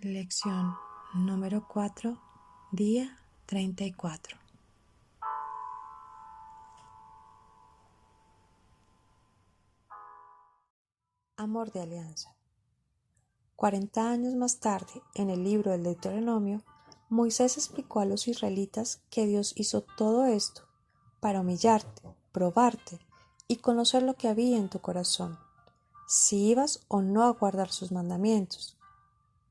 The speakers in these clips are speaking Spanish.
Lección número 4, día 34. Amor de alianza. 40 años más tarde, en el libro del Deuteronomio, Moisés explicó a los israelitas que Dios hizo todo esto para humillarte, probarte y conocer lo que había en tu corazón, si ibas o no a guardar sus mandamientos.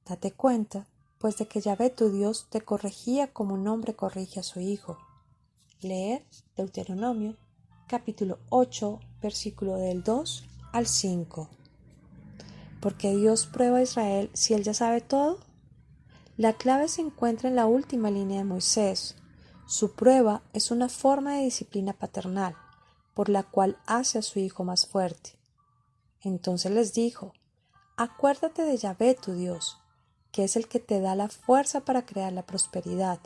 Date cuenta, pues, de que Yahvé tu Dios te corregía como un hombre corrige a su hijo. Leer Deuteronomio, capítulo 8, versículo del 2 al 5. ¿Por qué Dios prueba a Israel si Él ya sabe todo? La clave se encuentra en la última línea de Moisés. Su prueba es una forma de disciplina paternal, por la cual hace a su hijo más fuerte. Entonces les dijo: acuérdate de Yahvé tu Dios, que es el que te da la fuerza para crear la prosperidad,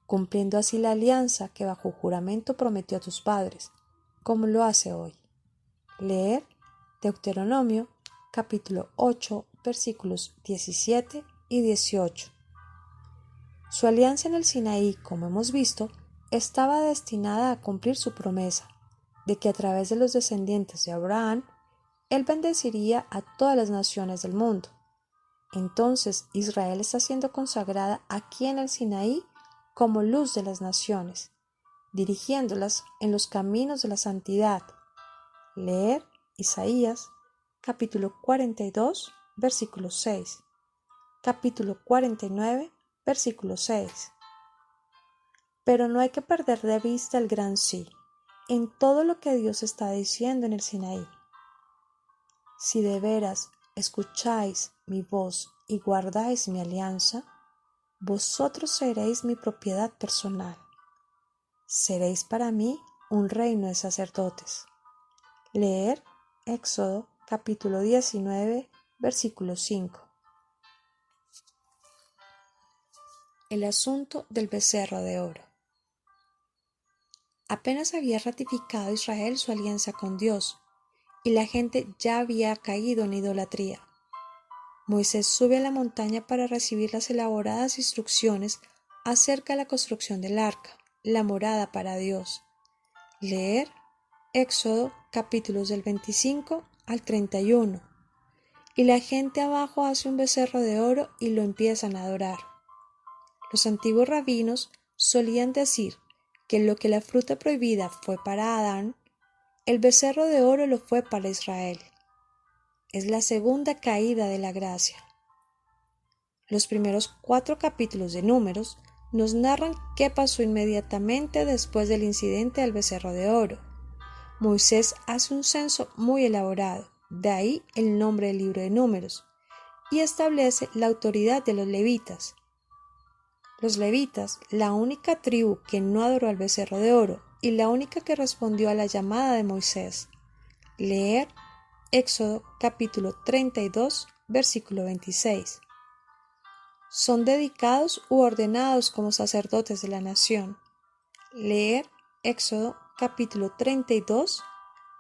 cumpliendo así la alianza que bajo juramento prometió a tus padres, como lo hace hoy. Leer Deuteronomio, capítulo 8, versículos 17 y 18. Su alianza en el Sinaí, como hemos visto, estaba destinada a cumplir su promesa, de que a través de los descendientes de Abraham, Él bendeciría a todas las naciones del mundo. Entonces Israel está siendo consagrada aquí en el Sinaí como luz de las naciones, dirigiéndolas en los caminos de la santidad. Leer Isaías, capítulo 42, versículo 6, capítulo 49, versículo 6. Pero no hay que perder de vista el gran sí, en todo lo que Dios está diciendo en el Sinaí. Si de veras escucháis mi voz y guardáis mi alianza, vosotros seréis mi propiedad personal. Seréis para mí un reino de sacerdotes. Leer Éxodo capítulo 19, versículo 5. El asunto del becerro de oro. Apenas había ratificado Israel su alianza con Dios, y la gente ya había caído en idolatría. Moisés sube a la montaña para recibir las elaboradas instrucciones acerca de la construcción del arca, la morada para Dios. Leer Éxodo capítulos del 25 al 31. Y la gente abajo hace un becerro de oro y lo empiezan a adorar. Los antiguos rabinos solían decir que lo que la fruta prohibida fue para Adán, el becerro de oro lo fue para Israel. Es la segunda caída de la gracia. Los primeros 4 capítulos de Números nos narran qué pasó inmediatamente después del incidente del becerro de oro. Moisés hace un censo muy elaborado, de ahí el nombre del libro de Números, y establece la autoridad de los levitas. Los levitas, la única tribu que no adoró al becerro de oro y la única que respondió a la llamada de Moisés. Leer Éxodo capítulo 32, versículo 26. Son dedicados u ordenados como sacerdotes de la nación. Leer Éxodo capítulo 32,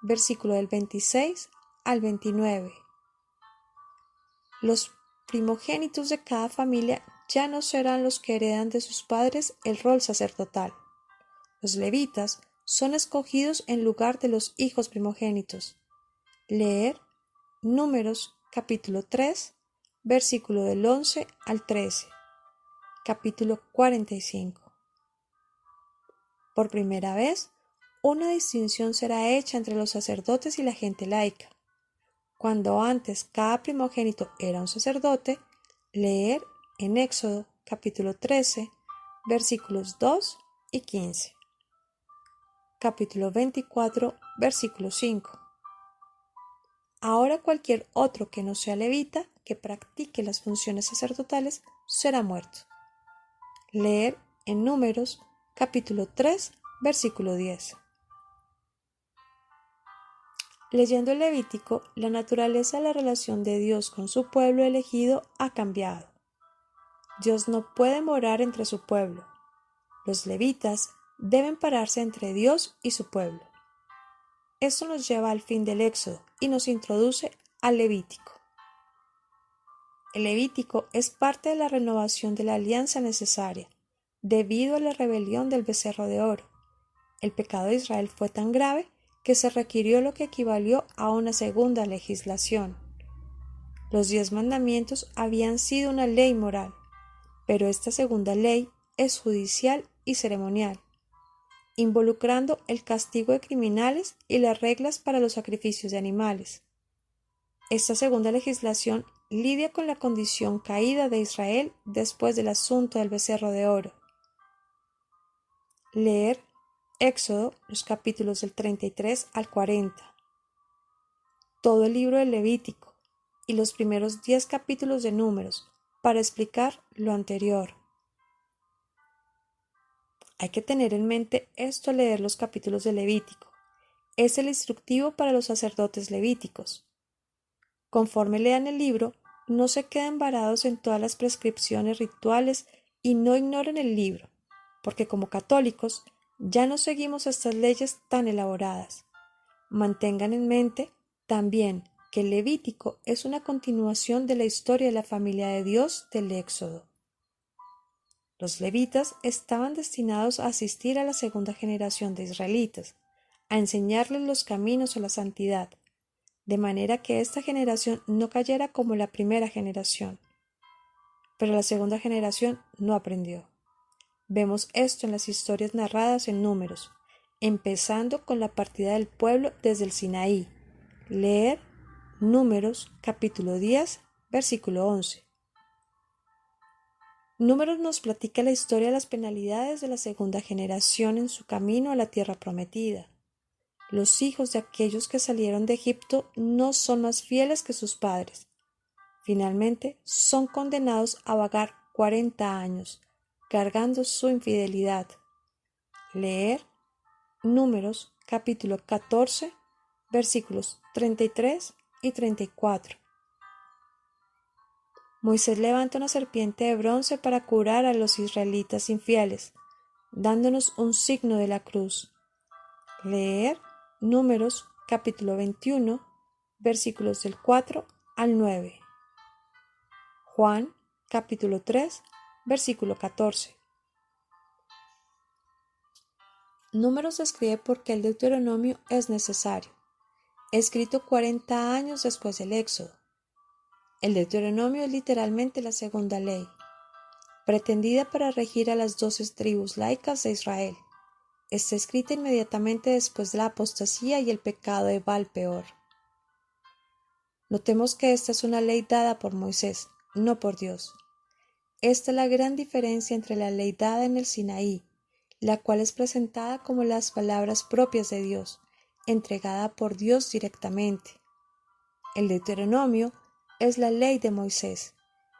versículo del 26 al 29. Los primogénitos de cada familia ya no serán los que heredan de sus padres el rol sacerdotal. Los levitas son escogidos en lugar de los hijos primogénitos. Leer Números capítulo 3, versículo del 11 al 13. Capítulo 45. Por primera vez, una distinción será hecha entre los sacerdotes y la gente laica. Cuando antes cada primogénito era un sacerdote, leer en Éxodo capítulo 13, versículos 2 y 15. Capítulo 24, versículo 5. Ahora cualquier otro que no sea levita, que practique las funciones sacerdotales, será muerto. Leer en Números capítulo 3, versículo 10. Leyendo el Levítico, la naturaleza de la relación de Dios con su pueblo elegido ha cambiado. Dios no puede morar entre su pueblo. Los levitas deben pararse entre Dios y su pueblo. Esto nos lleva al fin del Éxodo y nos introduce al Levítico. El Levítico es parte de la renovación de la alianza necesaria, debido a la rebelión del becerro de oro. El pecado de Israel fue tan grave que se requirió lo que equivalió a una segunda legislación. Los 10 mandamientos habían sido una ley moral, pero esta segunda ley es judicial y ceremonial, involucrando el castigo de criminales y las reglas para los sacrificios de animales. Esta segunda legislación lidia con la condición caída de Israel después del asunto del becerro de oro. Leer Éxodo, los capítulos del 33 al 40, todo el libro del Levítico y los primeros 10 capítulos de Números para explicar lo anterior. Hay que tener en mente esto al leer los capítulos del Levítico. Es el instructivo para los sacerdotes levíticos. Conforme lean el libro, no se queden varados en todas las prescripciones rituales y no ignoren el libro, porque como católicos ya no seguimos estas leyes tan elaboradas. Mantengan en mente también que el Levítico es una continuación de la historia de la familia de Dios del Éxodo. Los levitas estaban destinados a asistir a la segunda generación de israelitas, a enseñarles los caminos a la santidad, de manera que esta generación no cayera como la primera generación. Pero la segunda generación no aprendió. Vemos esto en las historias narradas en Números, empezando con la partida del pueblo desde el Sinaí. Leer Números capítulo 10, versículo 11. Números nos platica la historia de las penalidades de la segunda generación en su camino a la tierra prometida. Los hijos de aquellos que salieron de Egipto no son más fieles que sus padres. Finalmente, son condenados a vagar 40 años, cargando su infidelidad. Leer Números capítulo 14, versículos 33 y 34. Moisés levanta una serpiente de bronce para curar a los israelitas infieles, dándonos un signo de la cruz. Leer Números capítulo 21, versículos del 4 al 9. Juan capítulo 3, versículo 14. Números describe por qué el Deuteronomio es necesario, escrito 40 años después del Éxodo. El Deuteronomio es literalmente la segunda ley, pretendida para regir a las 12 tribus laicas de Israel. Está escrita inmediatamente después de la apostasía y el pecado de Baal-peor. Notemos que esta es una ley dada por Moisés, no por Dios. Esta es la gran diferencia entre la ley dada en el Sinaí, la cual es presentada como las palabras propias de Dios, entregada por Dios directamente. El Deuteronomio es la ley de Moisés,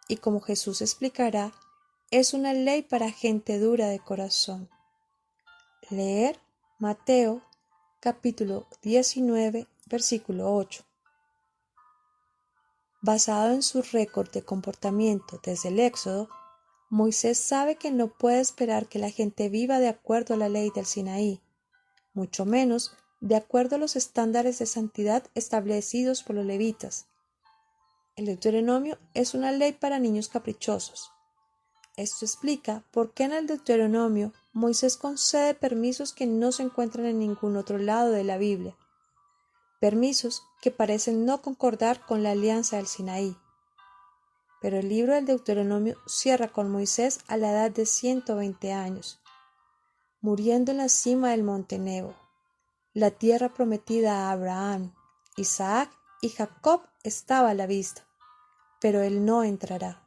y como Jesús explicará, es una ley para gente dura de corazón. Leer Mateo capítulo 19, versículo 8. Basado en su récord de comportamiento desde el Éxodo, Moisés sabe que no puede esperar que la gente viva de acuerdo a la ley del Sinaí, mucho menos de acuerdo a los estándares de santidad establecidos por los levitas. El Deuteronomio es una ley para niños caprichosos. Esto explica por qué en el Deuteronomio Moisés concede permisos que no se encuentran en ningún otro lado de la Biblia, permisos que parecen no concordar con la alianza del Sinaí. Pero el libro del Deuteronomio cierra con Moisés a la edad de 120 años, muriendo en la cima del monte Nebo. La tierra prometida a Abraham, Isaac y Jacob estaba a la vista, pero él no entrará.